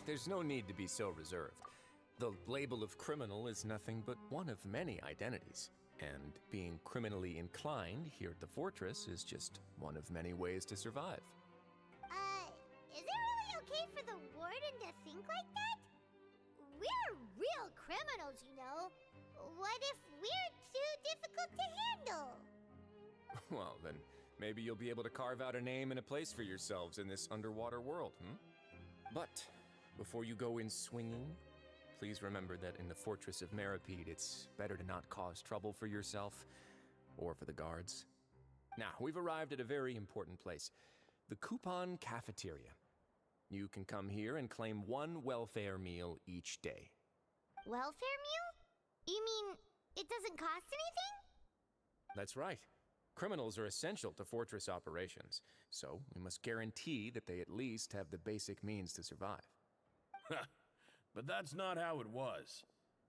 there's no need to be so reserved. The label of criminal is nothing but one of many identities, and being criminally inclined here at the fortress is just one of many ways to survive. Is it really okay for the warden to think like that? We're real criminals, you know. What if we're too difficult to handle? Well, then maybe you'll be able to carve out a name and a place for yourselves in this underwater world, But before you go in swinging, please remember that in the Fortress of Meripede, it's better to not cause trouble for yourself or for the guards. Now, we've arrived at a very important place, the Coupon Cafeteria. You can come here and claim one welfare meal each day. Welfare meal? You mean it doesn't cost anything? That's right. Criminals are essential to fortress operations, so we must guarantee that they at least have the basic means to survive. But that's not how it was.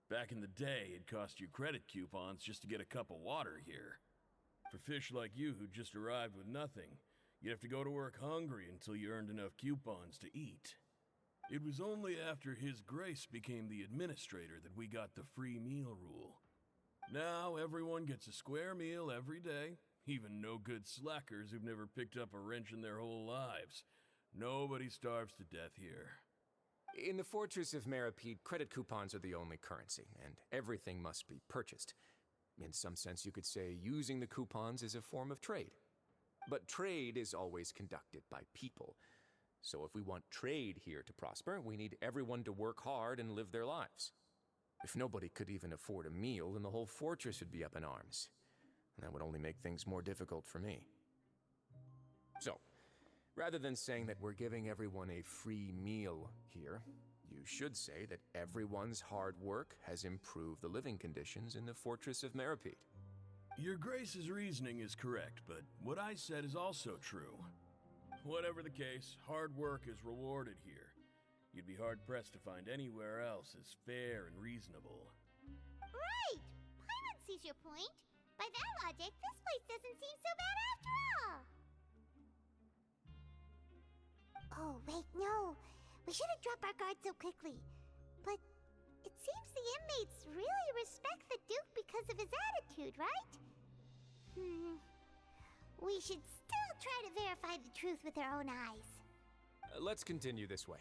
Back in the day, it cost you credit coupons just to get a cup of water here. For fish like you who just arrived with nothing, you'd have to go to work hungry until you earned enough coupons to eat. It was only after His Grace became the administrator that we got the free meal rule. Now everyone gets a square meal every day, even no-good slackers who've never picked up a wrench in their whole lives. Nobody starves to death here. In the Fortress of Meripede, credit coupons are the only currency, and everything must be purchased. In some sense, you could say using the coupons is a form of trade. But trade is always conducted by people. So if we want trade here to prosper, we need everyone to work hard and live their lives. If nobody could even afford a meal, then the whole fortress would be up in arms. And that would only make things more difficult for me. So, rather than saying that we're giving everyone a free meal here, you should say that everyone's hard work has improved the living conditions in the Fortress of Meripede. Your Grace's reasoning is correct, but what I said is also true. Whatever the case, hard work is rewarded here. You'd be hard-pressed to find anywhere else as fair and reasonable. Right! Paimon sees your point. By that logic, this place doesn't seem so bad after all. Oh, wait, no. We shouldn't drop our guard so quickly. But it seems the inmates really respect the Duke because of his attitude, right? We should still try to verify the truth with our own eyes. Let's continue this way.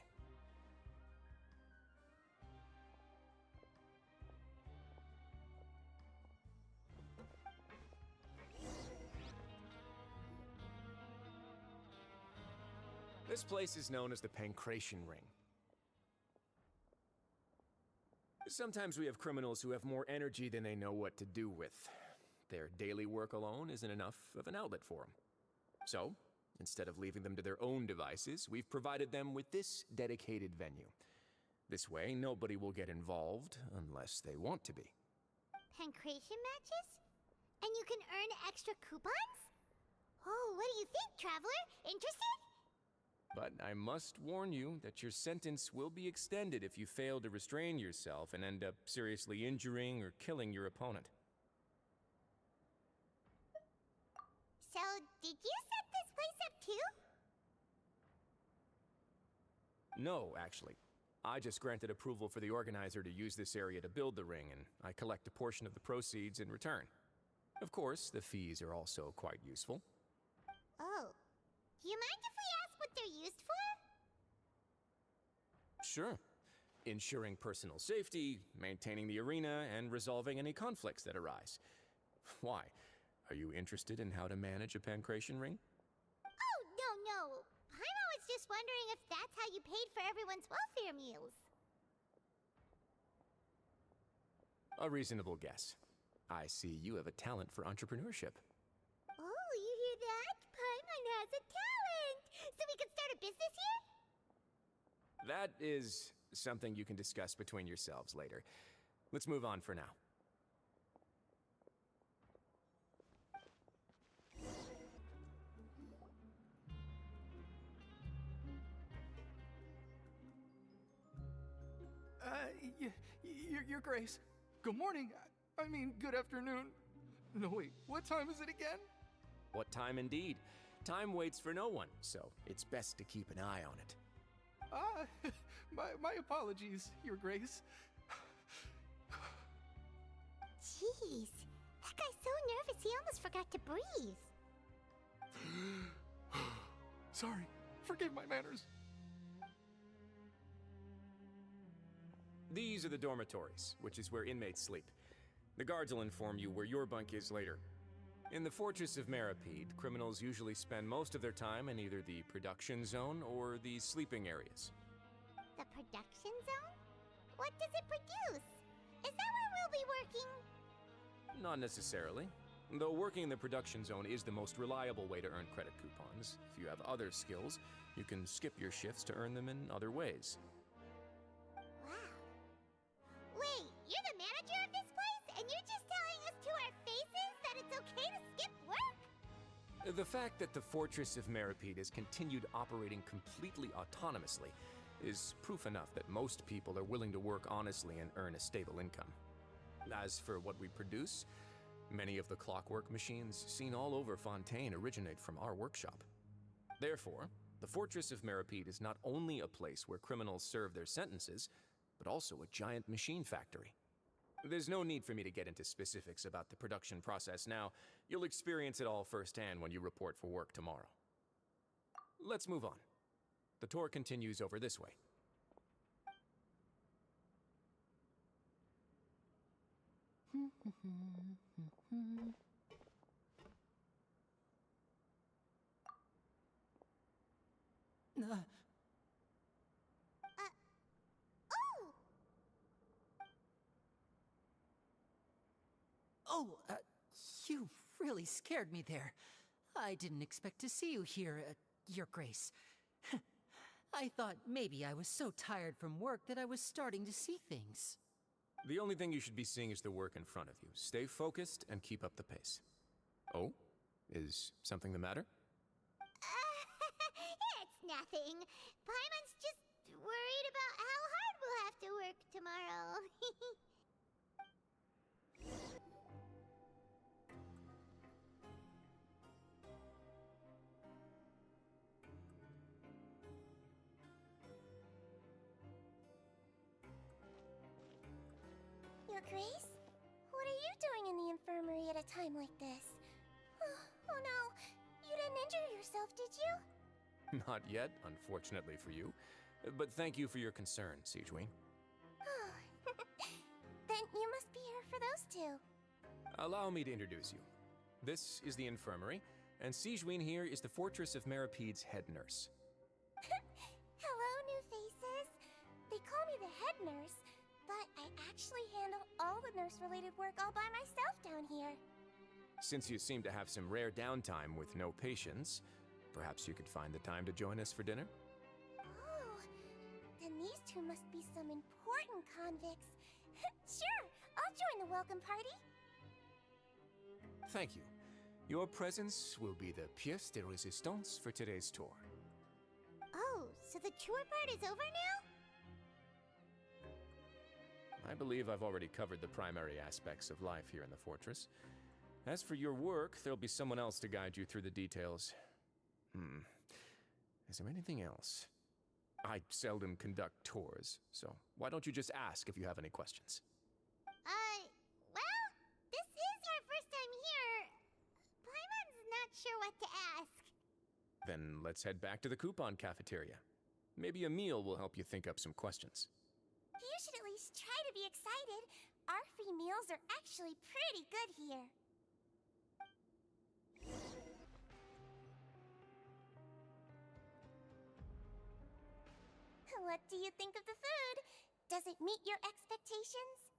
This place is known as the Pancration Ring. Sometimes we have criminals who have more energy than they know what to do with. Their daily work alone isn't enough of an outlet for them. So, instead of leaving them to their own devices, we've provided them with this dedicated venue. This way, nobody will get involved unless they want to be. Pancration matches? And you can earn extra coupons? Oh, what do you think, traveler? Interested? But I must warn you that your sentence will be extended if you fail to restrain yourself and end up seriously injuring or killing your opponent. So, did you set this place up too? No, actually. I just granted approval for the organizer to use this area to build the ring, and I collect a portion of the proceeds in return. Of course, the fees are also quite useful. Oh. Do you mind if we ask what they're used for? Sure. Ensuring personal safety, maintaining the arena, and resolving any conflicts that arise. Why? Are you interested in how to manage a pancration ring? Oh, no. Paimon was just wondering if that's how you paid for everyone's welfare meals. A reasonable guess. I see you have a talent for entrepreneurship. Oh, you hear that? Paimon has a talent! So we can start a business here? That is something you can discuss between yourselves later. Let's move on for now. Your Grace. Good morning. I mean, good afternoon. No, wait, what time is it again? What time indeed? Time waits for no one, so it's best to keep an eye on it. My apologies, Your Grace. Jeez, that guy's so nervous he almost forgot to breathe. Sorry, forgive my manners. These are the dormitories, which is where inmates sleep. The guards will inform you where your bunk is later. In the Fortress of Meripede, criminals usually spend most of their time in either the production zone or the sleeping areas. The production zone? What does it produce? Is that where we'll be working? Not necessarily. Though working in the production zone is the most reliable way to earn credit coupons. If you have other skills, you can skip your shifts to earn them in other ways. Wow. Wait, you're the manager of this place? And you're just telling us to our faces that it's okay to skip work? The fact that the Fortress of Meripede has continued operating completely autonomously is proof enough that most people are willing to work honestly and earn a stable income. As for what we produce, many of the clockwork machines seen all over Fontaine originate from our workshop. Therefore, the Fortress of Meripede is not only a place where criminals serve their sentences, but also a giant machine factory. There's no need for me to get into specifics about the production process now. You'll experience it all firsthand when you report for work tomorrow. Let's move on. The tour continues over this way. You really scared me there. I didn't expect to see you here, Your Grace. I thought maybe I was so tired from work that I was starting to see things. The only thing you should be seeing is the work in front of you. Stay focused and keep up the pace. Oh? Is something the matter? It's nothing. Paimon's just worried about how hard we'll have to work tomorrow. Your Grace? What are you doing in the infirmary at a time like this? Oh no, you didn't injure yourself, did you? Not yet, unfortunately for you. But thank you for your concern, Sijween. Then you must be here for those two. Allow me to introduce you. This is the infirmary, and Sijween here is the Fortress of Meripede's head nurse. Hello, new faces. They call me the head nurse, but I actually handle all the nurse-related work all by myself down here. Since you seem to have some rare downtime with no patients, perhaps you could find the time to join us for dinner? Oh, then these two must be some important convicts. Sure, I'll join the welcome party. Thank you. Your presence will be the pièce de résistance for today's tour. Oh, so the tour part is over now? I believe I've already covered the primary aspects of life here in the fortress. As for your work, there'll be someone else to guide you through the details. Is there anything else? I seldom conduct tours, so why don't you just ask if you have any questions? Well, this is our first time here. Paimon's not sure what to ask. Then let's head back to the coupon cafeteria. Maybe a meal will help you think up some questions. You should at least try to be excited. Our free meals are actually pretty good here. What do you think of the food? Does it meet your expectations?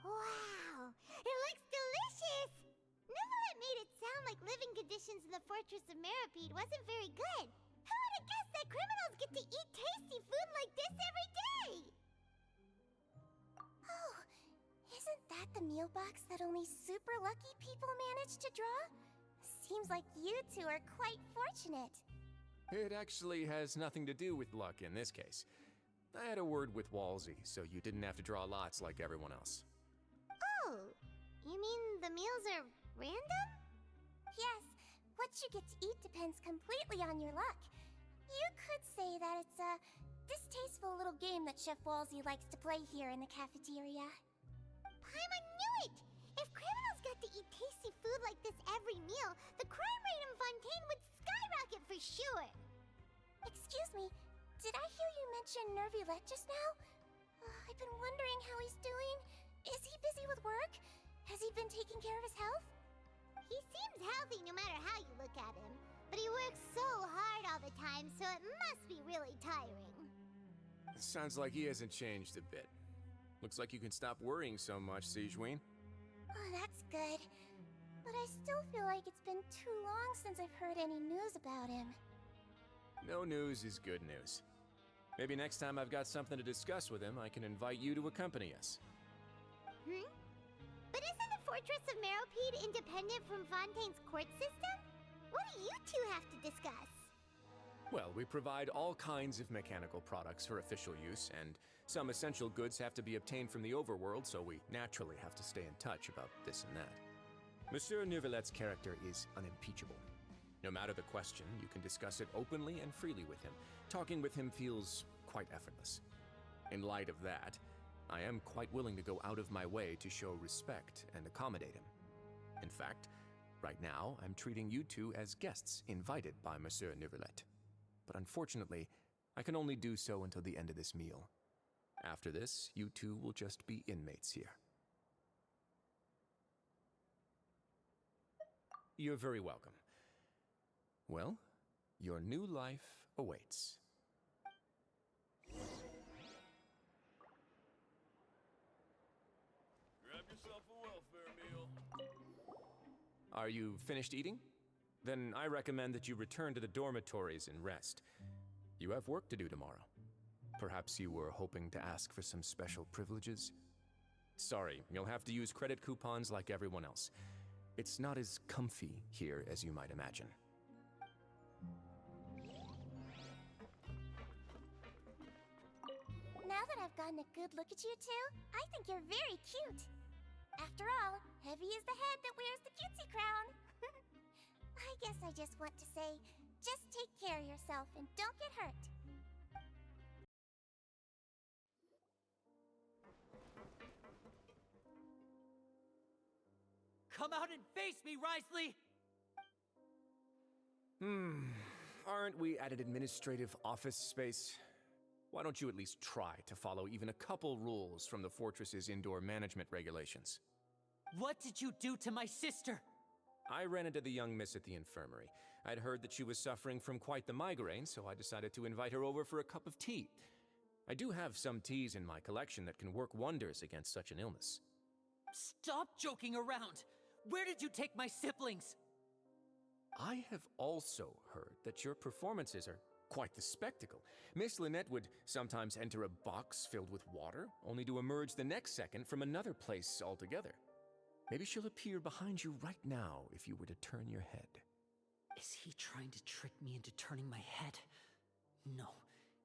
Wow, it looks delicious! Neverlet made it sound like living conditions in the Fortress of Meripede wasn't very good. Who would have guessed that criminals get to eat tasty food like this every day? Oh, isn't that the meal box that only super lucky people manage to draw? Seems like you two are quite fortunate. It actually has nothing to do with luck in this case. I had a word with Walsey, so you didn't have to draw lots like everyone else. Oh, you mean the meals are random? Yes, what you get to eat depends completely on your luck. You could say that it's a distasteful little game that Chef Walsey likes to play here in the cafeteria. Paimon knew it! If criminals got to eat tasty food like this every meal, the crime rate in Fontaine would skyrocket for sure! Excuse me, did I hear you mention Nervulette just now? I've been wondering how he's doing. Is he busy with work? Has he been taking care of his health? He seems healthy no matter how you look at him, but he works so hard all the time, so it must be really tiring. Sounds like he hasn't changed a bit. Looks like you can stop worrying so much, Sigeween. Oh, that's good. But I still feel like it's been too long since I've heard any news about him. No news is good news. Maybe next time I've got something to discuss with him, I can invite you to accompany us. But isn't the Fortress of Meropide independent from Fontaine's court system? What do you two have to discuss? Well, we provide all kinds of mechanical products for official use, and some essential goods have to be obtained from the overworld, so we naturally have to stay in touch about this and that. Monsieur Nervulette's character is unimpeachable. No matter the question, you can discuss it openly and freely with him. Talking with him feels quite effortless. In light of that, I am quite willing to go out of my way to show respect and accommodate him. In fact, right now, I'm treating you two as guests invited by Monsieur Nervulette. But unfortunately, I can only do so until the end of this meal. After this, you two will just be inmates here. You're very welcome. Well, your new life awaits. Grab yourself a welfare meal. Are you finished eating? Then I recommend that you return to the dormitories and rest. You have work to do tomorrow. Perhaps you were hoping to ask for some special privileges? Sorry, you'll have to use credit coupons like everyone else. It's not as comfy here as you might imagine. Now that I've gotten a good look at you two, I think you're very cute. After all, heavy is the head that wears the cutesy crown. I guess I just want to say, just take care of yourself and don't get hurt. Come out and face me, Risley! Aren't we at an administrative office space? Why don't you at least try to follow even a couple rules from the fortress's indoor management regulations? What did you do to my sister? I ran into the young miss at the infirmary. I'd heard that she was suffering from quite the migraine, so I decided to invite her over for a cup of tea. I do have some teas in my collection that can work wonders against such an illness. Stop joking around! Where did you take my siblings? I have also heard that your performances are quite the spectacle. Miss Lynette would sometimes enter a box filled with water, only to emerge the next second from another place altogether. Maybe she'll appear behind you right now if you were to turn your head. Is he trying to trick me into turning my head? No,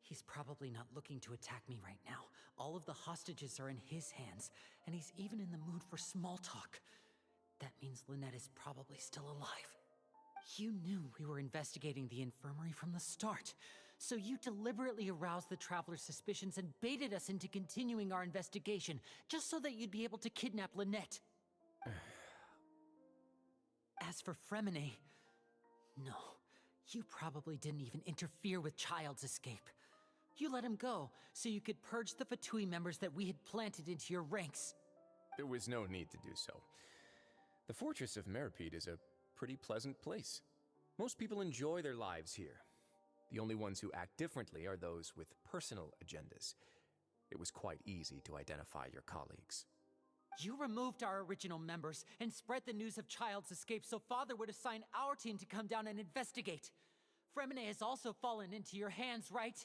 he's probably not looking to attack me right now. All of the hostages are in his hands, and he's even in the mood for small talk. That means Lynette is probably still alive. You knew we were investigating the infirmary from the start, so you deliberately aroused the Traveler's suspicions and baited us into continuing our investigation, just so that you'd be able to kidnap Lynette. As for Fremine, no, you probably didn't even interfere with Child's escape. You let him go, so you could purge the Fatui members that we had planted into your ranks. There was no need to do so. The Fortress of Meropide is a pretty pleasant place. Most people enjoy their lives here. The only ones who act differently are those with personal agendas. It was quite easy to identify your colleagues. You removed our original members and spread the news of Child's escape so Father would assign our team to come down and investigate. Fremine has also fallen into your hands, right?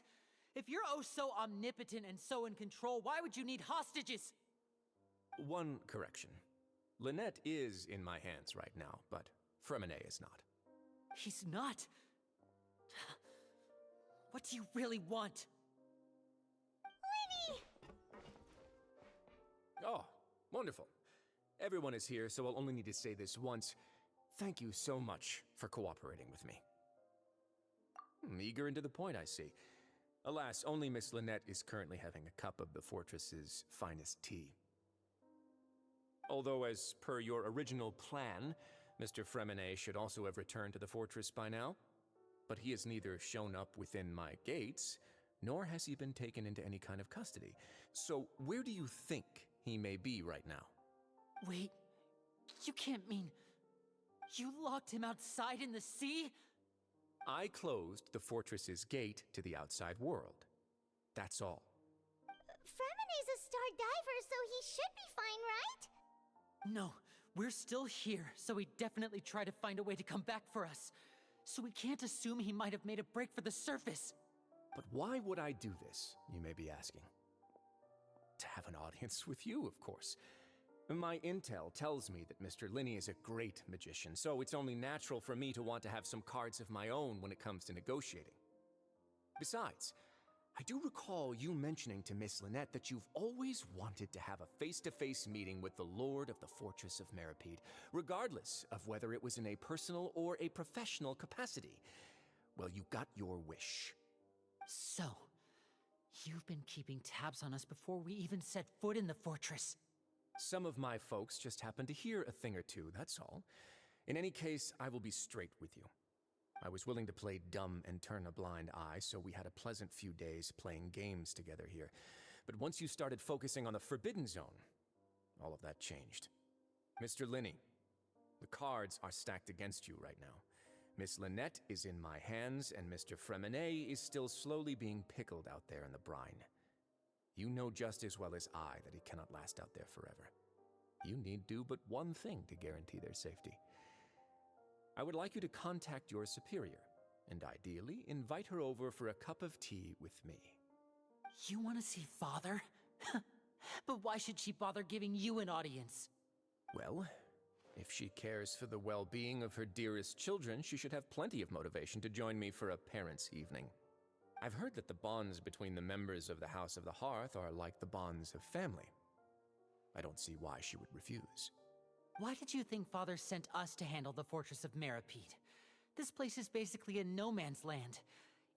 If you're oh so omnipotent and so in control, why would you need hostages? One correction. Lynette is in my hands right now, but Fremine is not. He's not. What do you really want? Lenny! Oh, wonderful. Everyone is here, so I'll only need to say this once. Thank you so much for cooperating with me. Eager and to the point, I see. Alas, only Miss Lynette is currently having a cup of the fortress's finest tea. Although, as per your original plan, Mr. Fremine should also have returned to the fortress by now. But he has neither shown up within my gates, nor has he been taken into any kind of custody. So where do you think he may be right now? Wait, you can't mean you locked him outside in the sea? I closed the fortress's gate to the outside world. That's all. Fremine's a star diver, so he should be fine, right? No, we're still here, so he definitely tried to find a way to come back for us. So we can't assume he might have made a break for the surface. But why would I do this, you may be asking? To have an audience with you, of course. My intel tells me that Mr. Linney is a great magician, so it's only natural for me to want to have some cards of my own when it comes to negotiating. Besides, I do recall you mentioning to Miss Lynette that you've always wanted to have a face-to-face meeting with the Lord of the Fortress of Meripede, regardless of whether it was in a personal or a professional capacity. Well, you got your wish. So, you've been keeping tabs on us before we even set foot in the fortress. Some of my folks just happened to hear a thing or two, that's all. In any case, I will be straight with you. I was willing to play dumb and turn a blind eye, so we had a pleasant few days playing games together here. But once you started focusing on the Forbidden Zone, all of that changed. Mr. Linney, the cards are stacked against you right now. Miss Lynette is in my hands, and Mr. Fremine is still slowly being pickled out there in the brine. You know just as well as I that he cannot last out there forever. You need do but one thing to guarantee their safety. I would like you to contact your superior, and ideally invite her over for a cup of tea with me. You want to see Father? But why should she bother giving you an audience? Well, if she cares for the well-being of her dearest children, she should have plenty of motivation to join me for a parents' evening. I've heard that the bonds between the members of the House of the Hearth are like the bonds of family. I don't see why she would refuse. Why did you think Father sent us to handle the Fortress of Meripede? This place is basically a no-man's land.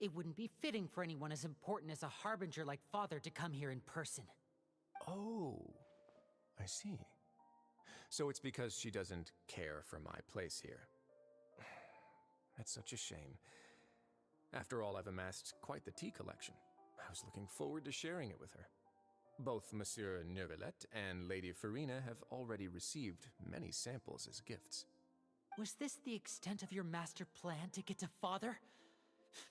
It wouldn't be fitting for anyone as important as a harbinger like Father to come here in person. Oh, I see. So it's because she doesn't care for my place here. That's such a shame. After all, I've amassed quite the tea collection. I was looking forward to sharing it with her. Both Monsieur Neuvillette and Lady Farina have already received many samples as gifts. Was this the extent of your master plan to get to Father?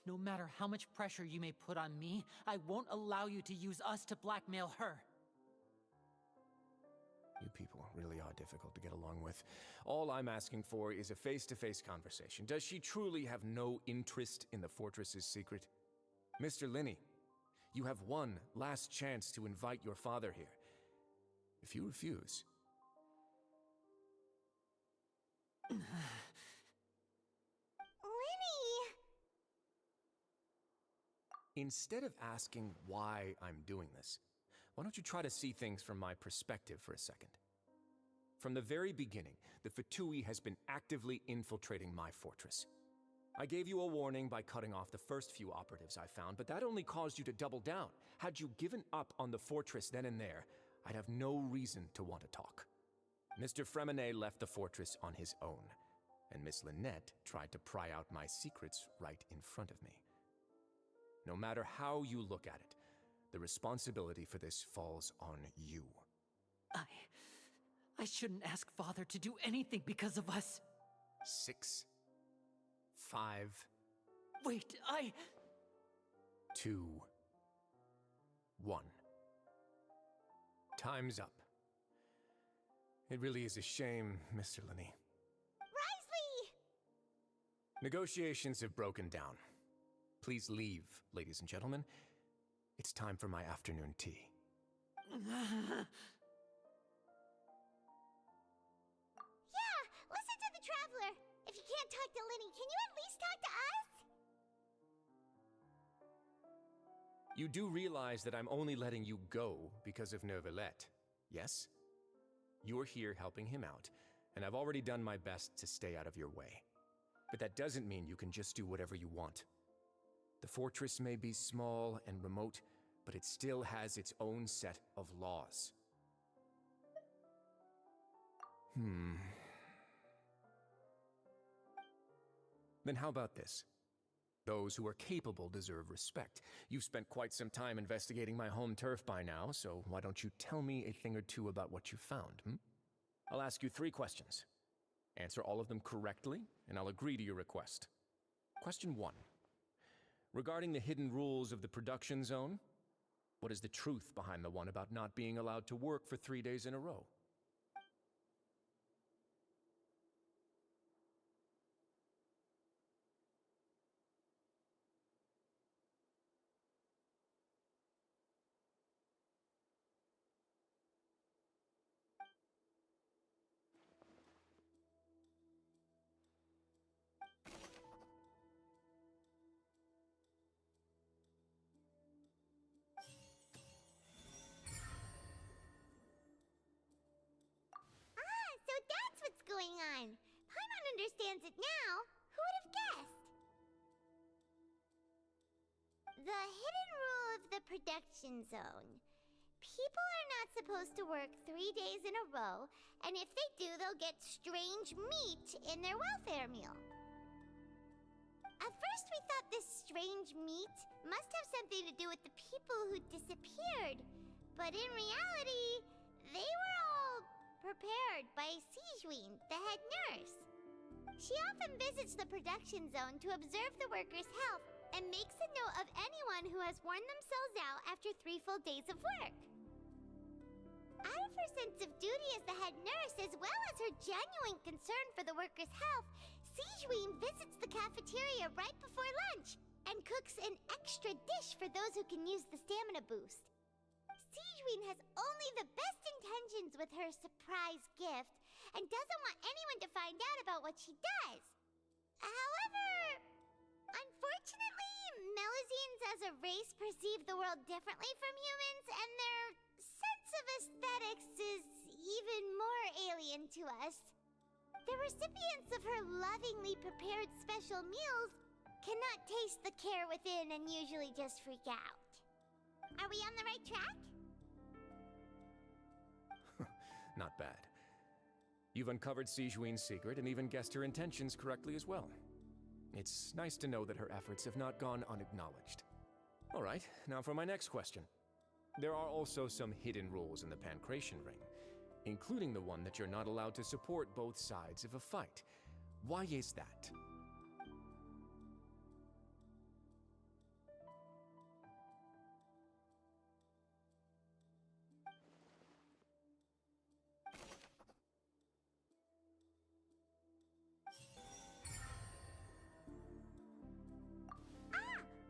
No matter how much pressure you may put on me, I won't allow you to use us to blackmail her. You people really are difficult to get along with. All I'm asking for is a face-to-face conversation. Does she truly have no interest in the fortress's secret? Mr. Linney, you have one last chance to invite your father here. If you refuse... Linny! Instead of asking why I'm doing this, why don't you try to see things from my perspective for a second? From the very beginning, the Fatui has been actively infiltrating my fortress. I gave you a warning by cutting off the first few operatives I found, but that only caused you to double down. Had you given up on the fortress then and there, I'd have no reason to want to talk. Mr. Fremine left the fortress on his own, and Miss Lynette tried to pry out my secrets right in front of me. No matter how you look at it, the responsibility for this falls on you. I shouldn't ask Father to do anything because of us. 6, 5, Wait, 2, 1. Time's up. It really is a shame, Mr. Linney. Risley! Negotiations have broken down. Please leave, ladies and gentlemen. It's time for my afternoon tea. Yeah, listen to the Traveler. If you can't talk to Linny, can you at least talk to us? You do realize that I'm only letting you go because of Neuvillette, yes? You're here helping him out, and I've already done my best to stay out of your way. But that doesn't mean you can just do whatever you want. The fortress may be small and remote, but it still has its own set of laws. Then how about this? Those who are capable deserve respect. You've spent quite some time investigating my home turf by now, so why don't you tell me a thing or two about what you found, I'll ask you 3 questions. Answer all of them correctly, and I'll agree to your request. Question 1. Regarding the hidden rules of the production zone, what is the truth behind the one about not being allowed to work for 3 days in a row? So that's what's going on. Paimon understands it now. Who would have guessed? The hidden rule of the production zone. People are not supposed to work 3 days in a row, and if they do, they'll get strange meat in their welfare meal. At first, we thought this strange meat must have something to do with the people who disappeared, but in reality, they were all prepared by Sijuin, the head nurse. She often visits the production zone to observe the workers' health and makes a note of anyone who has worn themselves out after 3 full days of work. Out of her sense of duty as the head nurse, as well as her genuine concern for the workers' health, Sijuin visits the cafeteria right before lunch and cooks an extra dish for those who can use the stamina boost. Sijuin has only the best intentions with her surprise gift and doesn't want anyone to find out about what she does. However, unfortunately, Melusines as a race perceive the world differently from humans, and their sense of aesthetics is even more alien to us. The recipients of her lovingly prepared special meals cannot taste the care within and usually just freak out. Are we on the right track? Not bad. You've uncovered Sijuin's secret and even guessed her intentions correctly as well. It's nice to know that her efforts have not gone unacknowledged. All right, now for my next question. There are also some hidden rules in the Pancration Ring, including the one that you're not allowed to support both sides of a fight. Why is that?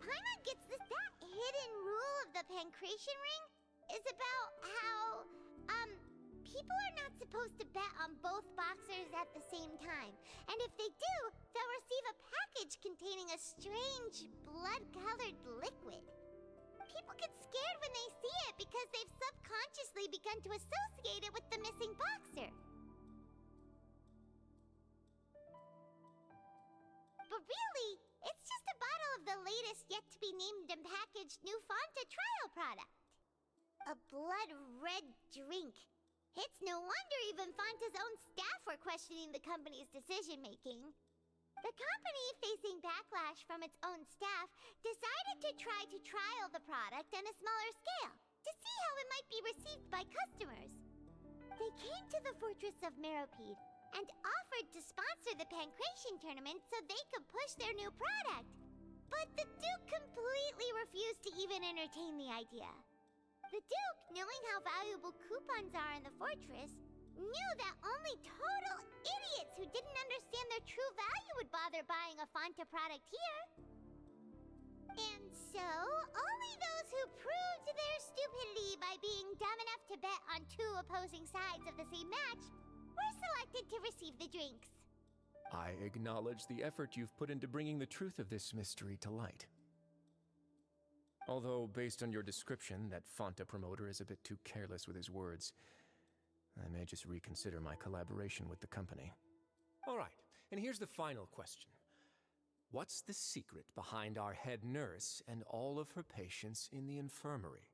Paimon gets this. That hidden rule of the Pancration Ring is about how, people are not supposed to bet on both boxers at the same time. And if they do, they'll receive a package containing a strange, blood-colored liquid. People get scared when they see it because they've subconsciously begun to associate it with the missing boxer. But really, it's just a bottle of the latest yet-to-be-named and packaged new Fanta trial product. A blood-red drink. It's no wonder even Fanta's own staff were questioning the company's decision-making. The company, facing backlash from its own staff, decided to try to trial the product on a smaller scale to see how it might be received by customers. They came to the Fortress of Meropide and offered to sponsor the Pancration tournament so they could push their new product. But the Duke completely refused to even entertain the idea. The Duke, knowing how valuable coupons are in the fortress, knew that only total idiots who didn't understand their true value would bother buying a Fanta product here. And so, only those who proved their stupidity by being dumb enough to bet on 2 opposing sides of the same match were selected to receive the drinks. I acknowledge the effort you've put into bringing the truth of this mystery to light. Although, based on your description, that Fanta promoter is a bit too careless with his words, I may just reconsider my collaboration with the company. All right, and here's the final question. What's the secret behind our head nurse and all of her patients in the infirmary?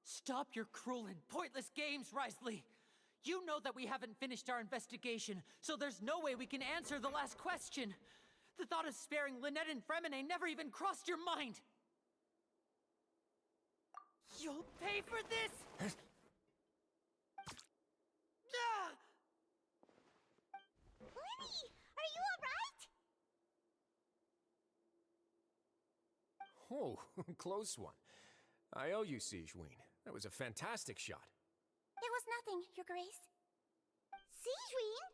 Stop your cruel and pointless games, Risley! You know that we haven't finished our investigation, so there's no way we can answer the last question. The thought of sparing Lynette and Fremine never even crossed your mind! You'll pay for this! Ah! Lenny, are you alright? Oh, close one. I owe you, Sigeween. That was a fantastic shot. It was nothing, Your Grace. Sigeween?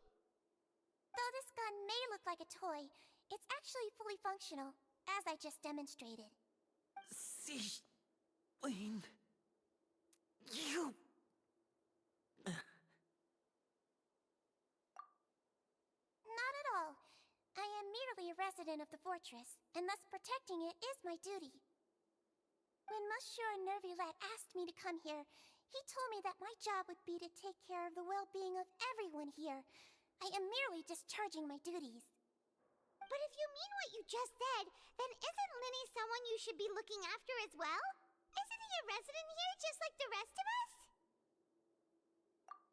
Though this gun may look like a toy, it's actually fully functional, as I just demonstrated. Sigeween... You... Not at all. I am merely a resident of the fortress, and thus protecting it is my duty. When Monsieur Nervulette asked me to come here, he told me that my job would be to take care of the well-being of everyone here. I am merely discharging my duties. But if you mean what you just said, then isn't Lenny someone you should be looking after as well? Isn't he a resident here just like the rest of us?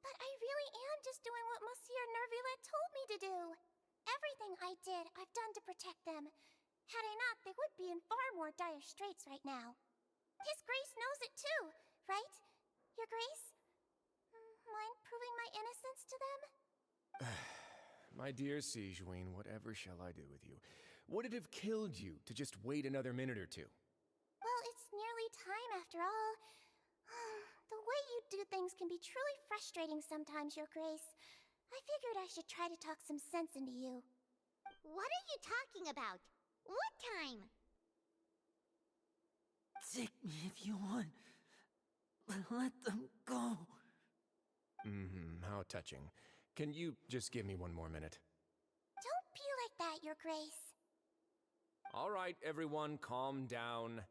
But I really am just doing what Monsieur Nervulette told me to do. Everything I did, I've done to protect them. Had I not, they would be in far more dire straits right now. His Grace knows it too, right? Your Grace? Mind proving my innocence to them? My dear Sigeween, whatever shall I do with you? Would it have killed you to just wait another minute or two? Well, it's nearly time after all. The way you do things can be truly frustrating sometimes, Your Grace. I figured I should try to talk some sense into you. What are you talking about? What time? Take me if you want. But let them go. How touching. Can you just give me one more minute? Don't be like that, Your Grace. All right, everyone, calm down.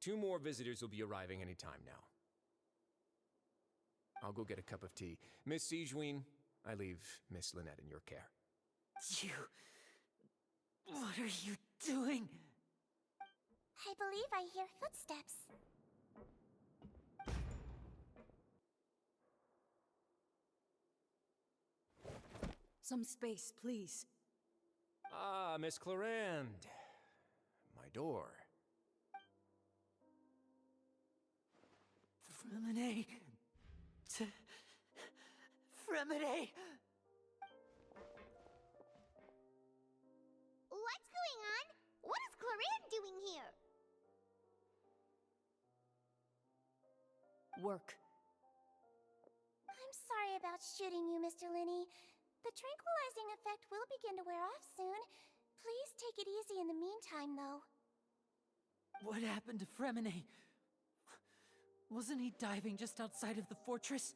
2 more visitors will be arriving any time now. I'll go get a cup of tea. Miss Sigeween, I leave Miss Lynette in your care. You... What are you doing? I believe I hear footsteps. Some space, please. Ah, Miss Clarand. My door. Fremine... Fremine... What's going on? What is Clarand doing here? Work. I'm sorry about shooting you, Mr. Linney. The tranquilizing effect will begin to wear off soon. Please take it easy in the meantime, though. What happened to Fremine? Wasn't he diving just outside of the fortress?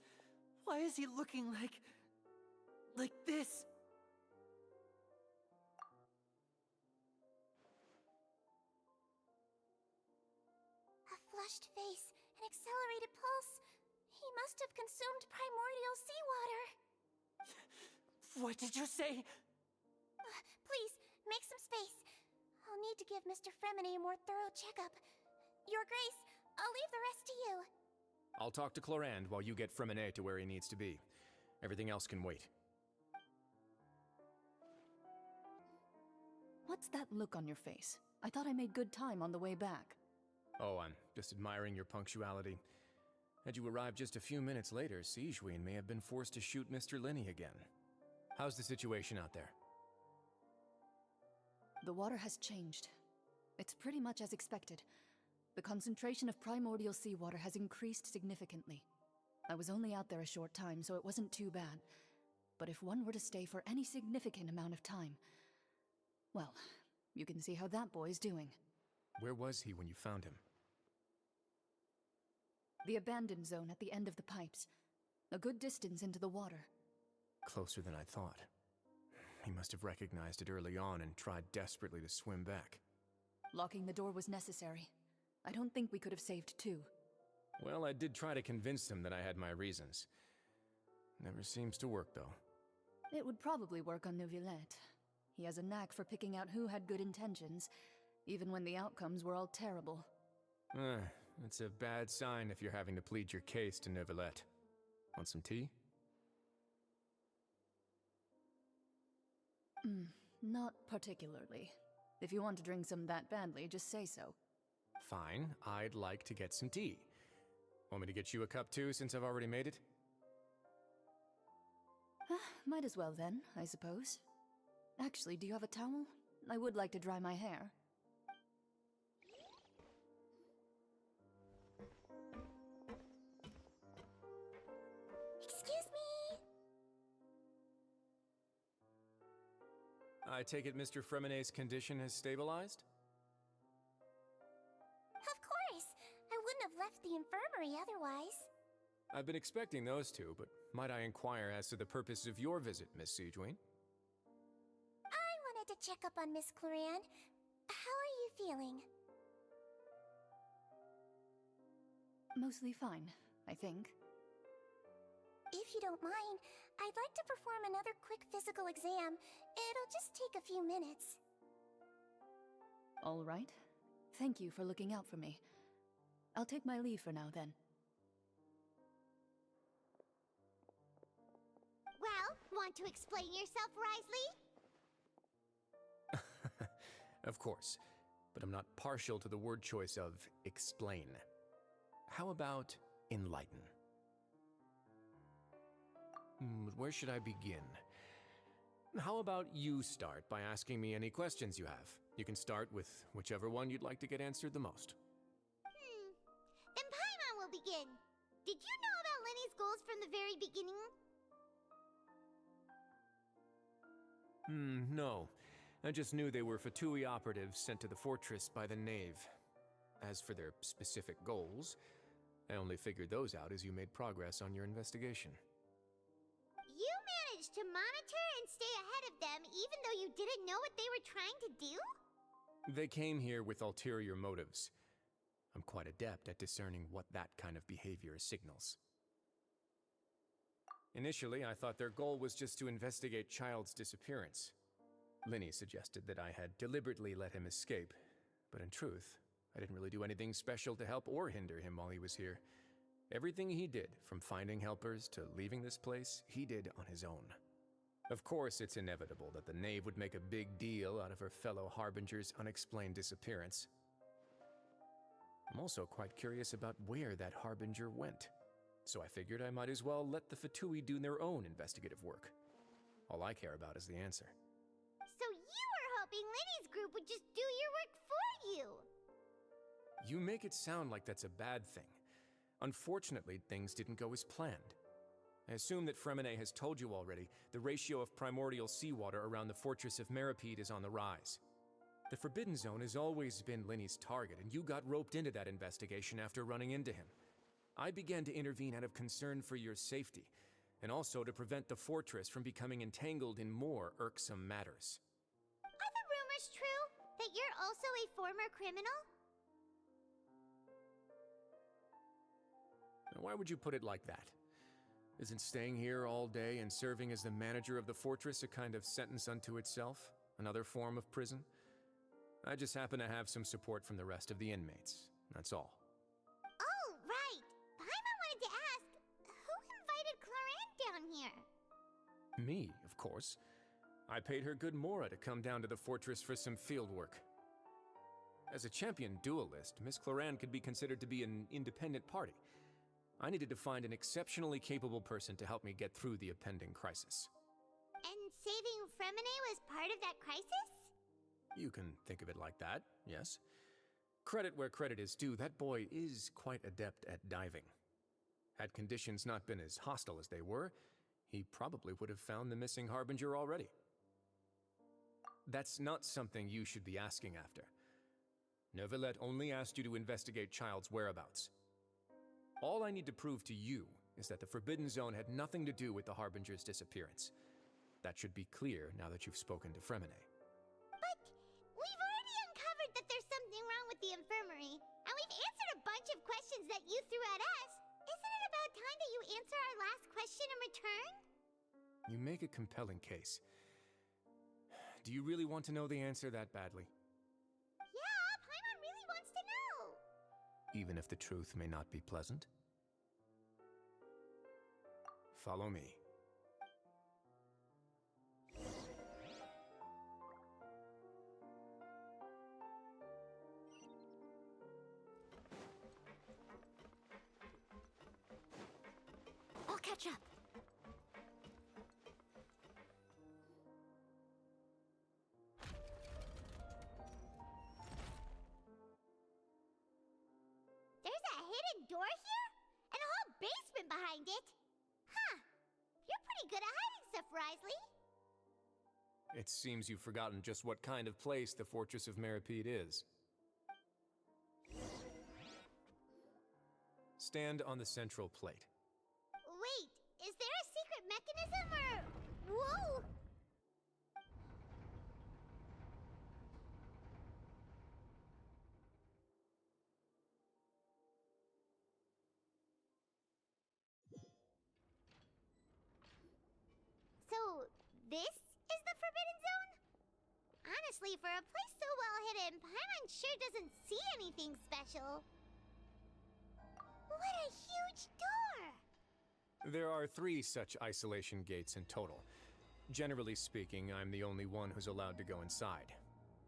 Why is he looking like this? A flushed face, an accelerated pulse. He must have consumed primordial seawater. What did you say? Please, make some space. I'll need to give Mr. Fremine a more thorough checkup. Your Grace, I'll leave the rest to you. I'll talk to Clarand while you get Fremine to where he needs to be. Everything else can wait. What's that look on your face? I thought I made good time on the way back. Oh, I'm just admiring your punctuality. Had you arrived just a few minutes later, Sigeween may have been forced to shoot Mr. Linney again. How's the situation out there? The water has changed. It's pretty much as expected. The concentration of primordial seawater has increased significantly. I was only out there a short time, so it wasn't too bad. But if one were to stay for any significant amount of time... well, you can see how that boy's doing. Where was he when you found him? The abandoned zone at the end of the pipes. A good distance into the water. Closer than I thought. He must have recognized it early on and tried desperately to swim back. Locking the door was necessary. I don't think we could have saved 2. Well, I did try to convince him that I had my reasons. Never seems to work, though. It would probably work on Neuvillette. He has a knack for picking out who had good intentions, even when the outcomes were all terrible. It's a bad sign if you're having to plead your case to Neuvillette. Want some tea? Not particularly. If you want to drink some that badly, just say so. Fine, I'd like to get some tea. Want me to get you a cup too, since I've already made it? Might as well then, I suppose. Actually, do you have a towel? I would like to dry my hair. Excuse me? I take it Mr. Fremenet's condition has stabilized? Of course. I wouldn't have left the infirmary otherwise. I've been expecting those two, but might I inquire as to the purpose of your visit, Miss Siegewien? I wanted to check up on Miss Cloran. How are you feeling? Mostly fine, I think. If you don't mind, I'd like to perform another quick physical exam. It'll just take a few minutes. All right. Thank you for looking out for me. I'll take my leave for now, then. Well, want to explain yourself, Risley? Of course, but I'm not partial to the word choice of explain. How about enlighten? Where should I begin? How about you start by asking me any questions you have? You can start with whichever one you'd like to get answered the most. Then Paimon will begin. Did you know about Lenny's goals from the very beginning? No. I just knew they were Fatui operatives sent to the fortress by the Knave. As for their specific goals, I only figured those out as you made progress on your investigation. You managed to monitor and stay ahead of them even though you didn't know what they were trying to do? They came here with ulterior motives. I'm quite adept at discerning what that kind of behavior signals. Initially, I thought their goal was just to investigate Child's disappearance. Linny suggested that I had deliberately let him escape, but in truth, I didn't really do anything special to help or hinder him while he was here. Everything he did, from finding helpers to leaving this place, he did on his own. Of course, it's inevitable that the Knave would make a big deal out of her fellow Harbinger's unexplained disappearance. I'm also quite curious about where that Harbinger went, so I figured I might as well let the Fatui do their own investigative work. All I care about is the answer. So you were hoping Lenny's group would just do your work for you! You make it sound like that's a bad thing. Unfortunately, things didn't go as planned. I assume that Fremenet has told you already, the ratio of primordial seawater around the fortress of Meripede is on the rise. The Forbidden Zone has always been Linny's target, and you got roped into that investigation after running into him. I began to intervene out of concern for your safety, and also to prevent the fortress from becoming entangled in more irksome matters. Are the rumors true? That you're also a former criminal? Why would you put it like that? Isn't staying here all day and serving as the manager of the fortress a kind of sentence unto itself? Another form of prison? I just happen to have some support from the rest of the inmates, that's all. Oh, right! Paimon wanted to ask, who invited Cloran down here? Me, of course. I paid her good mora to come down to the fortress for some field work. As a champion duelist, Miss Cloran could be considered to be an independent party. I needed to find an exceptionally capable person to help me get through the impending crisis. And saving Fremenet was part of that crisis? You can think of it like that, yes. Credit where credit is due, that boy is quite adept at diving. Had conditions not been as hostile as they were, he probably would have found the missing Harbinger already. That's not something you should be asking after. Neuvillette only asked you to investigate Child's whereabouts. All I need to prove to you is that the Forbidden Zone had nothing to do with the Harbinger's disappearance. That should be clear now that you've spoken to Fremenet. But we've already uncovered that there's something wrong with the infirmary, and we've answered a bunch of questions that you threw at us. Isn't it about about time that you answer our last question in return? You make a compelling case. Do you really want to know the answer that badly? Yeah, Paimon really wants to know. Even if the truth may not be pleasant? Follow me. I'll catch up. There's a hidden door here? And a whole basement behind it? Huh. You're pretty good at hiding stuff, Risley. It seems you've forgotten just what kind of place the Fortress of Meripede is. Stand on the central plate. Wait, is there a secret mechanism or... Whoa! So, this is the Forbidden Zone? Honestly, for a place so well hidden, Paimon sure doesn't see anything special. What a huge door! There are 3 such isolation gates in total. Generally speaking, I'm the only one who's allowed to go inside.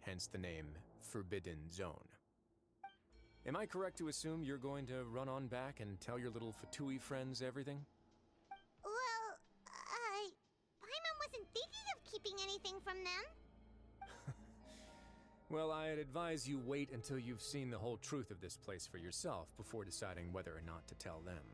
Hence the name Forbidden Zone. Am I correct to assume you're going to run on back and tell your little Fatui friends everything? Well, Paimon wasn't thinking of keeping anything from them. Well, I'd advise you wait until you've seen the whole truth of this place for yourself before deciding whether or not to tell them.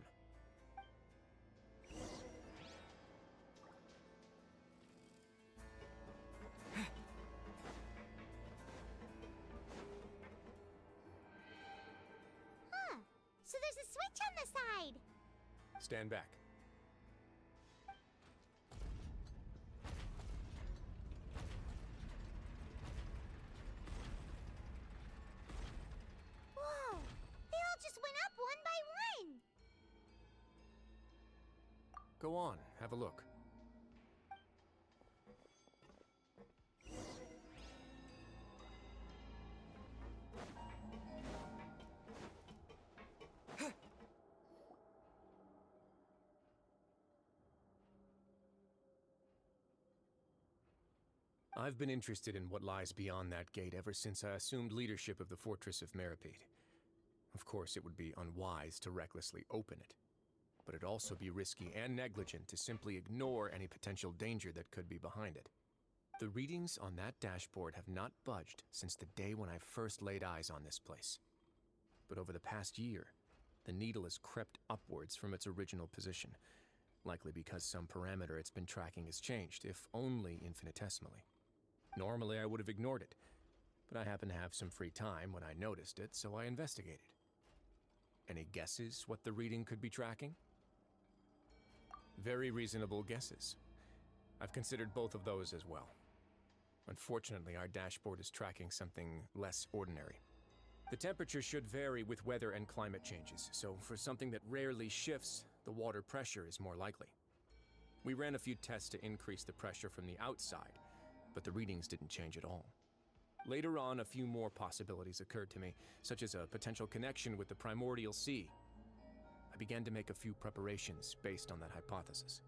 Huh. So there's a switch on the side. Stand back. Whoa! They all just went up one by one. Go on, have a look. I've been interested in what lies beyond that gate ever since I assumed leadership of the Fortress of Meripede. Of course, it would be unwise to recklessly open it, but it'd also be risky and negligent to simply ignore any potential danger that could be behind it. The readings on that dashboard have not budged since the day when I first laid eyes on this place. But over the past year, the needle has crept upwards from its original position, likely because some parameter it's been tracking has changed, if only infinitesimally. Normally, I would have ignored it, but I happened to have some free time when I noticed it, so I investigated. Any guesses what the reading could be tracking? Very reasonable guesses. I've considered both of those as well. Unfortunately, our dashboard is tracking something less ordinary. The temperature should vary with weather and climate changes, so for something that rarely shifts, the water pressure is more likely. We ran a few tests to increase the pressure from the outside, but the readings didn't change at all. Later on, a few more possibilities occurred to me, such as a potential connection with the primordial sea. I began to make a few preparations based on that hypothesis.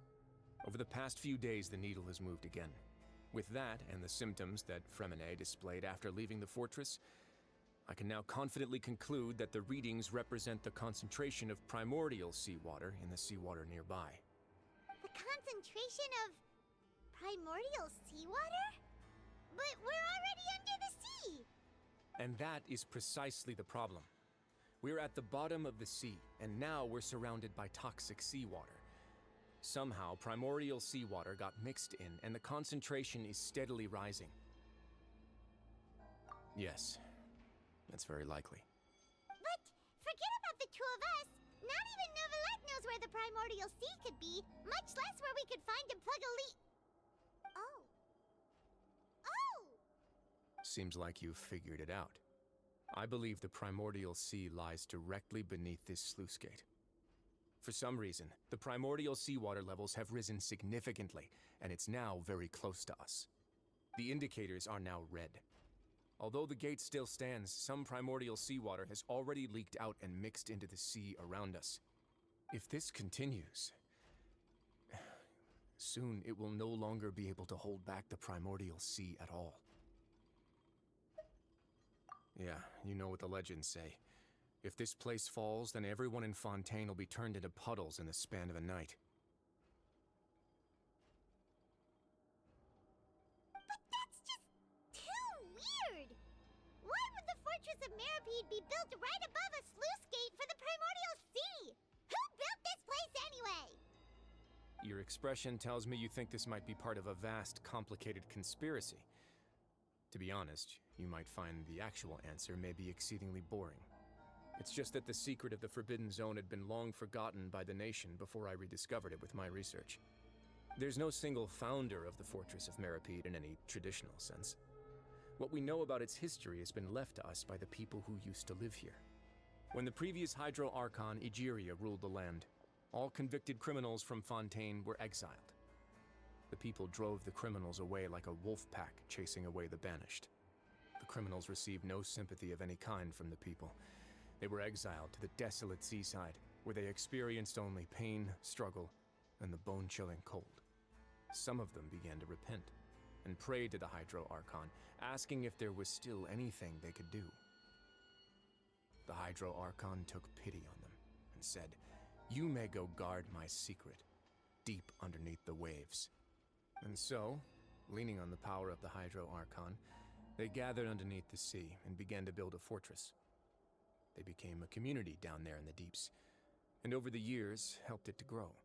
Over the past few days, the needle has moved again. With that, and the symptoms that Fremine displayed after leaving the fortress, I can now confidently conclude that the readings represent the concentration of primordial seawater in the seawater nearby. The concentration of primordial seawater? But we're already under the sea! And that is precisely the problem. We're at the bottom of the sea, and now we're surrounded by toxic seawater. Somehow, primordial seawater got mixed in, and the concentration is steadily rising. Yes, that's very likely. But forget about the two of us! Not even Novelette knows where the primordial sea could be, much less where we could find and plug a leak. Oh. Oh! Seems like you've figured it out. I believe the primordial sea lies directly beneath this sluice gate. For some reason, the primordial seawater levels have risen significantly, and it's now very close to us. The indicators are now red. Although the gate still stands, some primordial seawater has already leaked out and mixed into the sea around us. If this continues, soon it will no longer be able to hold back the primordial sea at all. Yeah, you know what the legends say. If this place falls, then everyone in Fontaine will be turned into puddles in the span of a night. But that's just too weird! Why would the Fortress of Meropide be built right above a sluice gate for the Primordial Sea? Who built this place anyway? Your expression tells me you think this might be part of a vast, complicated conspiracy. To be honest, you might find the actual answer may be exceedingly boring. It's just that the secret of the Forbidden Zone had been long forgotten by the nation before I rediscovered it with my research. There's no single founder of the Fortress of Meropide in any traditional sense. What we know about its history has been left to us by the people who used to live here. When the previous Hydro Archon Egeria ruled the land, all convicted criminals from Fontaine were exiled. The people drove the criminals away like a wolf pack chasing away the banished. The criminals received no sympathy of any kind from the people. They were exiled to the desolate seaside, where they experienced only pain, struggle, and the bone-chilling cold. Some of them began to repent, and prayed to the Hydro Archon, asking if there was still anything they could do. The Hydro Archon took pity on them, and said, "You may go guard my secret, deep underneath the waves." And so, leaning on the power of the Hydro Archon, they gathered underneath the sea and began to build a fortress. They became a community down there in the deeps, and over the years helped it to grow.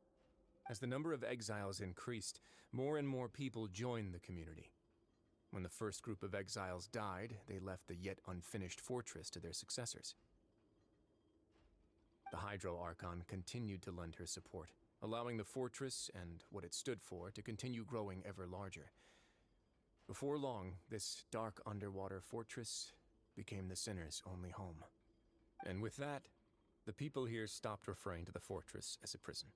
As the number of exiles increased, more and more people joined the community. When the first group of exiles died, they left the yet unfinished fortress to their successors. The Hydro Archon continued to lend her support, allowing the fortress and what it stood for to continue growing ever larger. Before long, this dark underwater fortress became the sinner's only home. And with that, the people here stopped referring to the fortress as a prison.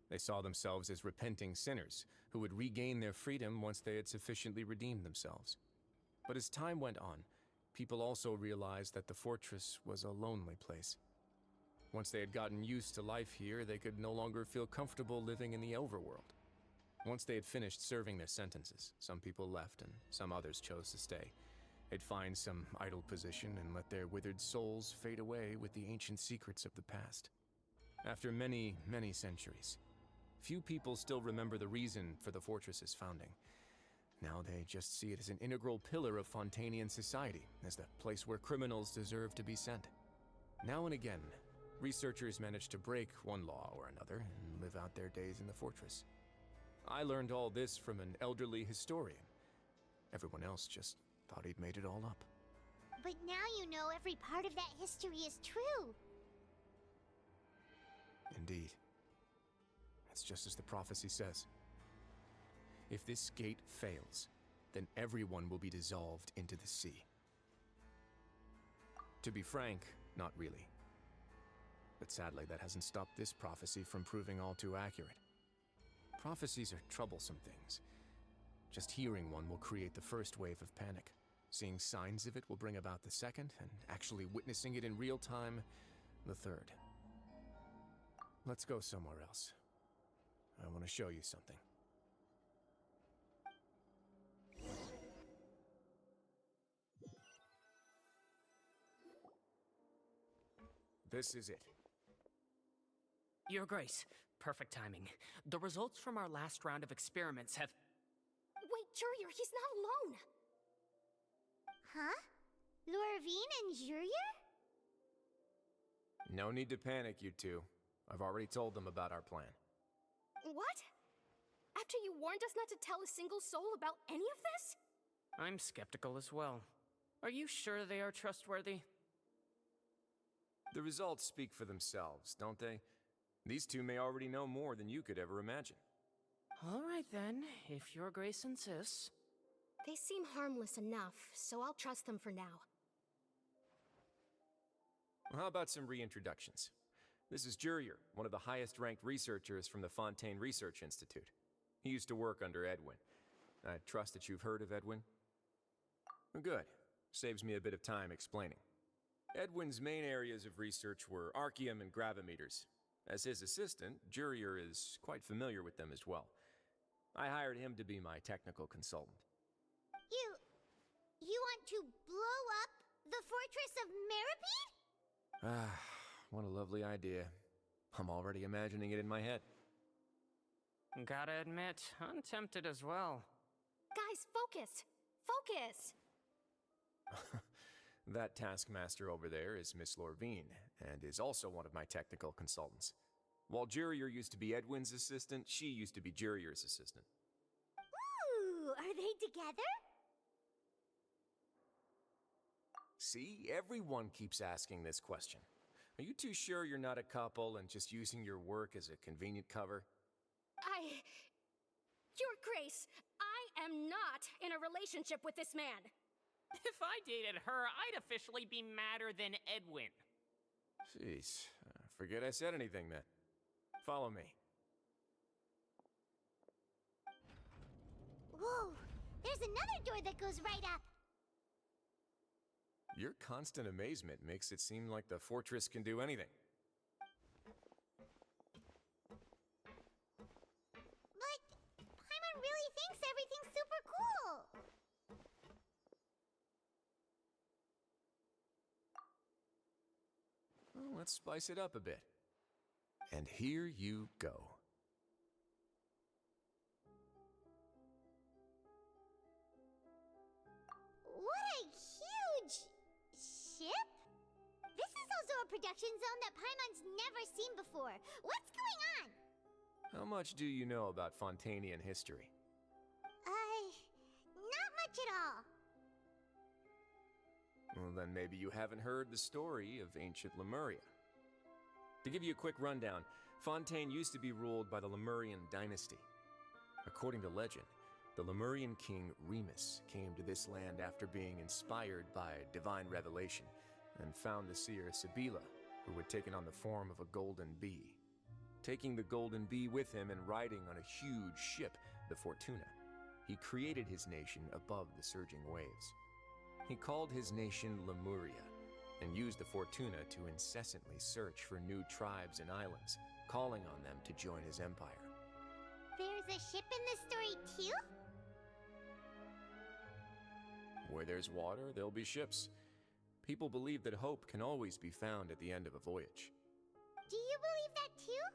They saw themselves as repenting sinners who would regain their freedom once they had sufficiently redeemed themselves. But as time went on, people also realized that the fortress was a lonely place. Once they had gotten used to life here, they could no longer feel comfortable living in the overworld. Once they had finished serving their sentences, some people left and some others chose to stay. They'd find some idle position and let their withered souls fade away with the ancient secrets of the past. After many, many centuries, few people still remember the reason for the fortress's founding. Now they just see it as an integral pillar of Fontainian society, as the place where criminals deserve to be sent. Now and again, researchers manage to break one law or another and live out their days in the fortress. I learned all this from an elderly historian. Everyone else just thought he'd made it all up. But now you know every part of that history is true. Indeed. It's just as the prophecy says. If this gate fails, then everyone will be dissolved into the sea. To be frank, not really. But sadly, that hasn't stopped this prophecy from proving all too accurate. Prophecies are troublesome things. Just hearing one will create the first wave of panic. Seeing signs of it will bring about the second, and actually witnessing it in real time, the third. Let's go somewhere else. I want to show you something. This is it. Your Grace, perfect timing. The results from our last round of experiments have... Wait, Jurier, he's not alone! Huh? Lorvine and Jurier? No need to panic, you two. I've already told them about our plan. What? After you warned us not to tell a single soul about any of this? I'm skeptical as well. Are you sure they are trustworthy? The results speak for themselves, don't they? These two may already know more than you could ever imagine. All right then, if Your Grace insists. They seem harmless enough, so I'll trust them for now. How about some reintroductions? This is Jurier, one of the highest-ranked researchers from the Fontaine Research Institute. He used to work under Edwin. I trust that you've heard of Edwin? Good. Saves me a bit of time explaining. Edwin's main areas of research were archaeum and gravimeters. As his assistant, Jurier is quite familiar with them as well. I hired him to be my technical consultant. You want to blow up the fortress of Meripede? Ah, what a lovely idea. I'm already imagining it in my head. Gotta admit, I'm tempted as well. Guys, focus! Focus! That taskmaster over there is Miss Lorvine, and is also one of my technical consultants. While Jurier used to be Edwin's assistant, she used to be Jurier's assistant. Ooh, are they together? See, everyone keeps asking this question. Are you too sure you're not a couple and just using your work as a convenient cover? Your Grace, I am not in a relationship with this man. If I dated her, I'd officially be madder than Edwin. Jeez, forget I said anything then. Follow me. Whoa, there's another door that goes right up. Your constant amazement makes it seem like the fortress can do anything. But Paimon really thinks everything's super cool. Well, let's spice it up a bit. And here you go. What a huge ship? This is also a production zone that Paimon's never seen before. What's going on? How much do you know about Fontainian history? Not much at all. Well, then maybe you haven't heard the story of ancient Lemuria. To give you a quick rundown, Fontaine used to be ruled by the Lemurian dynasty. According to legend, the Lemurian king Remus came to this land after being inspired by divine revelation and found the seer Sibila, who had taken on the form of a golden bee. Taking the golden bee with him and riding on a huge ship, the Fortuna, he created his nation above the surging waves. He called his nation Lemuria, and used the Fortuna to incessantly search for new tribes and islands, calling on them to join his empire. There's a ship in this story too? Where there's water, there'll be ships. People believe that hope can always be found at the end of a voyage. Do you believe that too?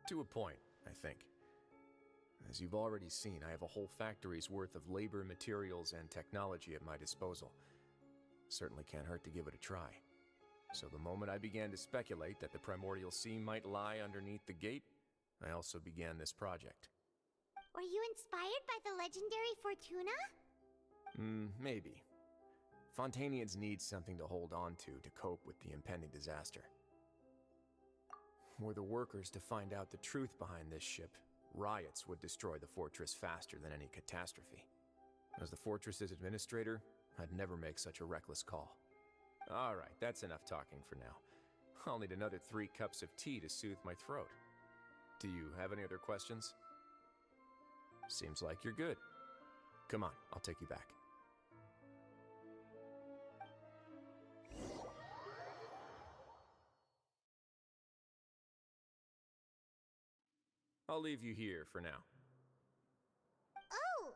To a point, I think. As you've already seen, I have a whole factory's worth of labor, materials, and technology at my disposal. Certainly can't hurt to give it a try. So the moment I began to speculate that the Primordial Sea might lie underneath the gate, I also began this project. Were you inspired by the legendary Fortuna? Maybe. Fontainians need something to hold on to cope with the impending disaster. Were the workers to find out the truth behind this ship, riots would destroy the fortress faster than any catastrophe. As the fortress's administrator, I'd never make such a reckless call. Alright, that's enough talking for now. I'll need another 3 cups of tea to soothe my throat. Do you have any other questions? Seems like you're good. Come on, I'll take you back. I'll leave you here for now. Oh,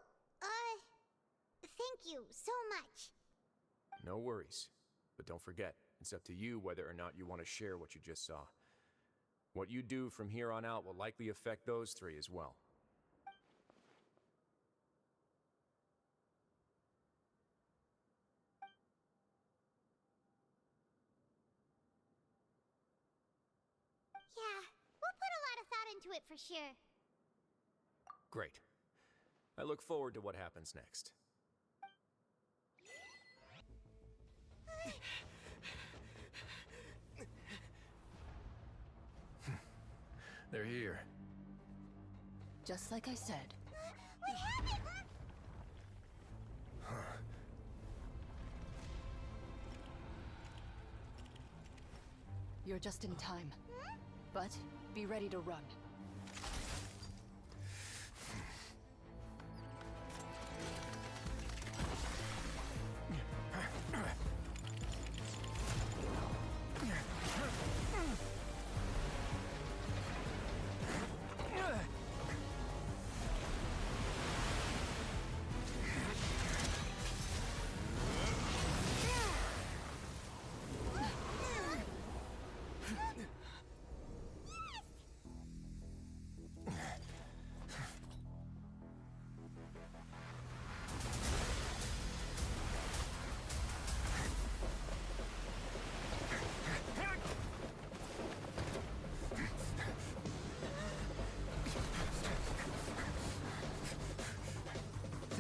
thank you so much. No worries. But don't forget, it's up to you whether or not you want to share what you just saw. What you do from here on out will likely affect those 3 as well. Yeah, we'll put a lot of thought into it for sure. Great. I look forward to what happens next. They're here. Just like I said. We have it! You're just in time. But be ready to run.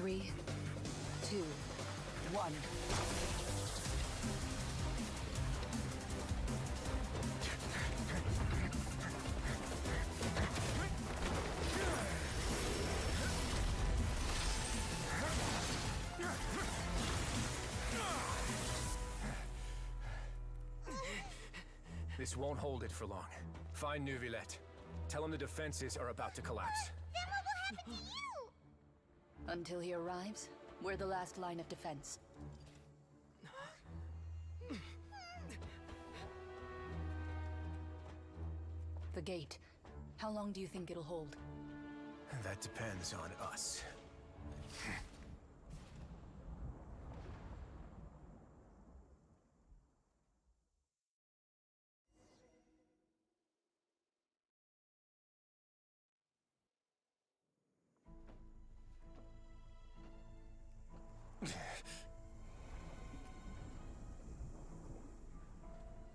Three, two, one. This won't hold it for long. Find Neuvillette. Tell him the defenses are about to collapse. Then what will happen to you? Until he arrives, we're the last line of defense. The gate. How long do you think it'll hold? That depends on us.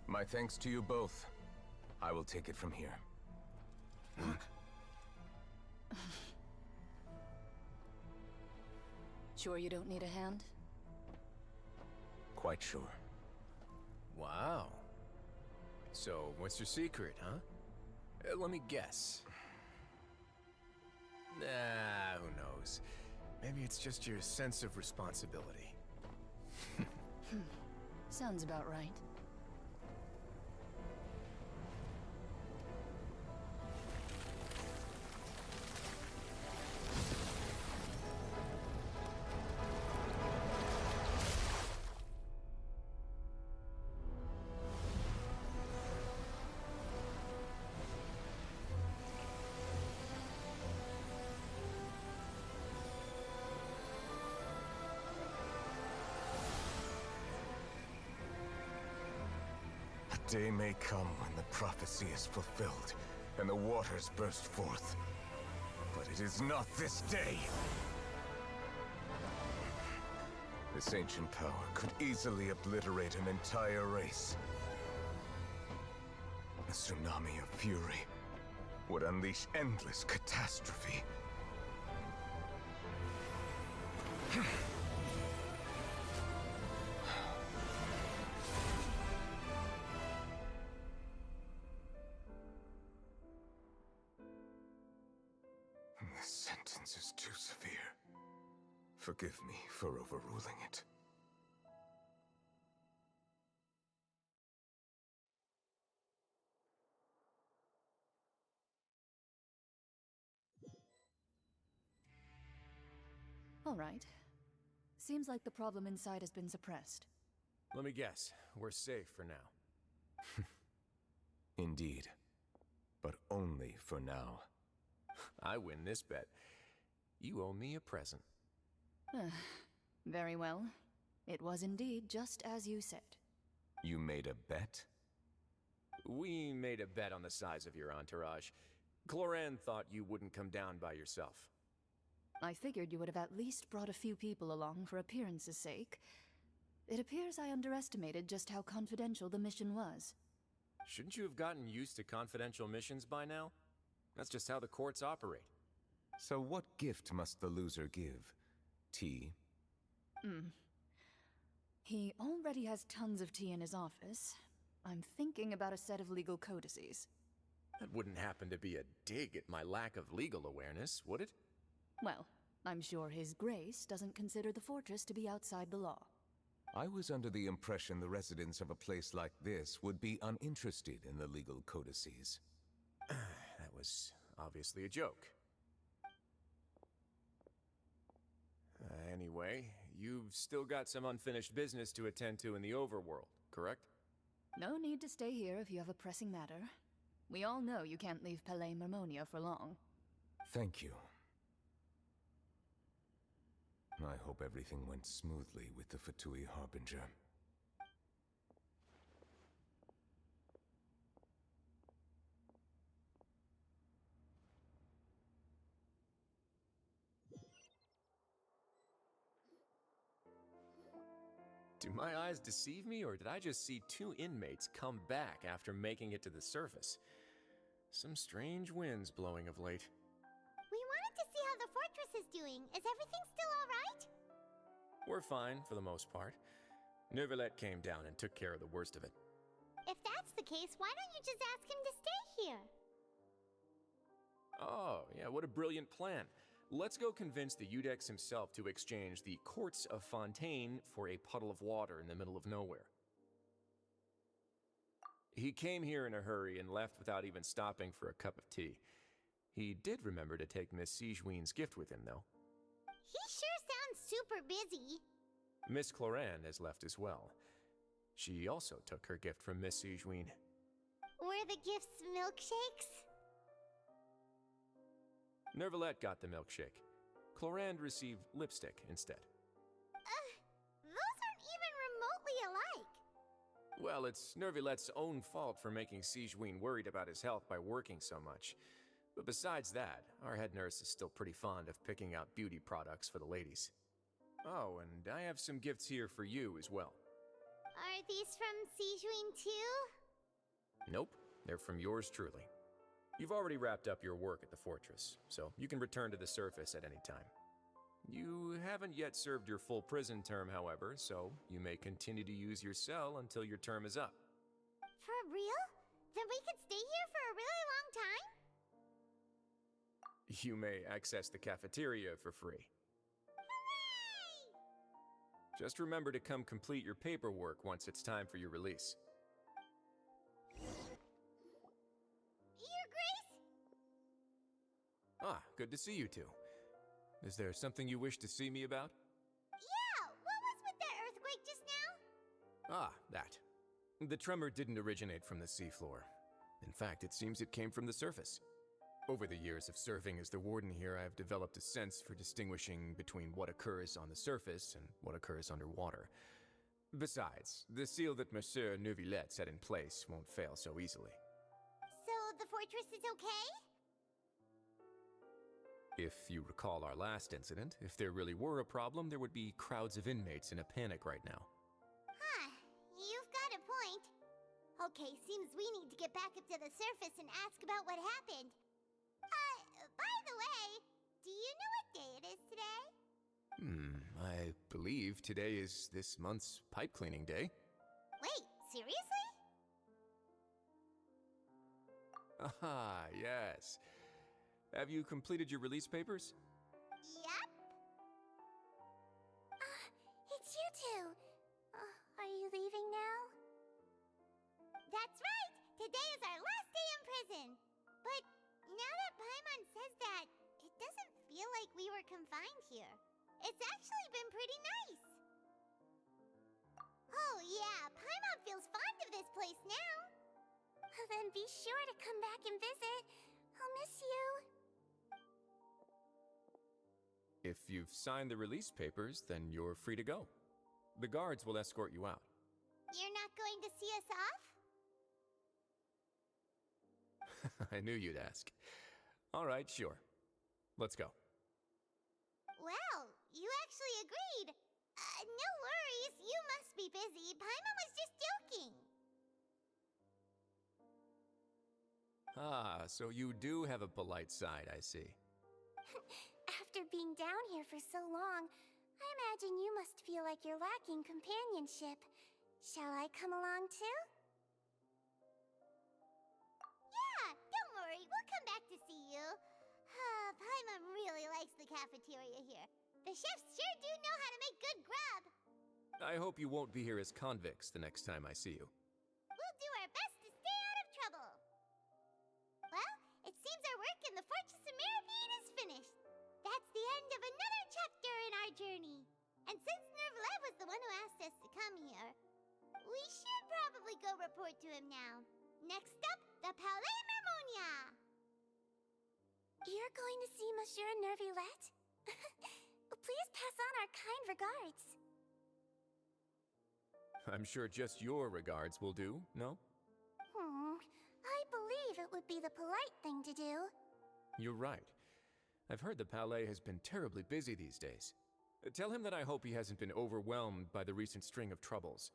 My thanks to you both. I will take it from here. Sure you don't need a hand? Quite sure. Wow. So, what's your secret, huh? Let me guess. Nah, who knows? Maybe it's just your sense of responsibility. Sounds about right. A day may come when the prophecy is fulfilled, and the waters burst forth. But it is not this day! This ancient power could easily obliterate an entire race. A tsunami of fury would unleash endless catastrophe. This sentence is too severe. Forgive me for overruling it. All right. Seems like the problem inside has been suppressed. Let me guess. We're safe for now. Indeed. But only for now. I win this bet. You owe me a present. Very well. It was indeed just as you said. You made a bet? We made a bet on the size of your entourage. Cloran thought you wouldn't come down by yourself. I figured you would have at least brought a few people along for appearance's sake. It appears I underestimated just how confidential the mission was. Shouldn't you have gotten used to confidential missions by now? That's just how the courts operate. So what gift must the loser give? Tea? He already has tons of tea in his office. I'm thinking about a set of legal codices. That wouldn't happen to be a dig at my lack of legal awareness, would it? Well, I'm sure His Grace doesn't consider the fortress to be outside the law. I was under the impression the residents of a place like this would be uninterested in the legal codices. That was obviously a joke. Anyway, you've still got some unfinished business to attend to in the overworld, correct? No need to stay here if you have a pressing matter. We all know you can't leave Palais Marmonia for long. Thank you. I hope everything went smoothly with the Fatui Harbinger. Do my eyes deceive me, or did I just see two inmates come back after making it to the surface? Some strange winds blowing of late. We wanted to see how the fortress is doing. Is everything still alright? We're fine, for the most part. Neuvillette came down and took care of the worst of it. If that's the case, why don't you just ask him to stay here? Oh, yeah, what a brilliant plan. Let's go convince the Eudex himself to exchange the Courts of Fontaine for a puddle of water in the middle of nowhere. He came here in a hurry and left without even stopping for a cup of tea. He did remember to take Miss Sigewinne's gift with him, though. He sure sounds super busy. Miss Cloran has left as well. She also took her gift from Miss Sigewinne. Were the gifts milkshakes? Neuvillette got the milkshake. Clorand received lipstick instead. Those aren't even remotely alike. Well, it's Neuvillette's own fault for making Sigewinne worried about his health by working so much. But besides that, our head nurse is still pretty fond of picking out beauty products for the ladies. Oh, and I have some gifts here for you as well. Are these from Sigewinne too? Nope, they're from yours truly. You've already wrapped up your work at the fortress, so you can return to the surface at any time. You haven't yet served your full prison term, however, so you may continue to use your cell until your term is up. For real? Then we could stay here for a really long time? You may access the cafeteria for free. Hooray! Just remember to come complete your paperwork once it's time for your release. Your Grace? Ah, good to see you two. Is there something you wish to see me about? Yeah, what was with that earthquake just now? Ah, that. The tremor didn't originate from the seafloor. In fact, it seems it came from the surface. Over the years of serving as the warden here, I have developed a sense for distinguishing between what occurs on the surface and what occurs underwater. Besides, the seal that Monsieur Neuvillette set in place won't fail so easily. So the fortress is okay? If you recall our last incident, if there really were a problem, there would be crowds of inmates in a panic right now. Huh, you've got a point. Okay, seems we need to get back up to the surface and ask about what happened. By the way, do you know what day it is today? I believe today is this month's pipe cleaning day. Wait, seriously? Ah, yes. Have you completed your release papers? Yep. It's you two. Are you leaving now? That's right! Today is our last day in prison! But now that Paimon says that, it doesn't feel like we were confined here. It's actually been pretty nice. Oh yeah, Paimon feels fond of this place now. Then be sure to come back and visit. I'll miss you. If you've signed the release papers, then you're free to go. The guards will escort you out. You're not going to see us off? I knew you'd ask. All right, sure. Let's go. Well, you actually agreed. No worries, you must be busy. Paimon was just joking. Ah, so you do have a polite side, I see. After being down here for so long, I imagine you must feel like you're lacking companionship. Shall I come along too? Yeah, don't worry, we'll come back to see you. Paimon really likes the cafeteria here. The chefs sure do know how to make good grub. I hope you won't be here as convicts the next time I see you. We'll do our best to stay out of trouble. Well, it seems our work in the Fortress of Meripede is finished. That's the end of another chapter in our journey. And since Nervlev was the one who asked us to come here, we should probably go report to him now. Next up, the Palais Mermonia. You're going to see Monsieur Nervulette? Please pass on our kind regards. I'm sure just your regards will do, no? I believe it would be the polite thing to do. You're right. I've heard the Palais has been terribly busy these days. Tell him that I hope he hasn't been overwhelmed by the recent string of troubles.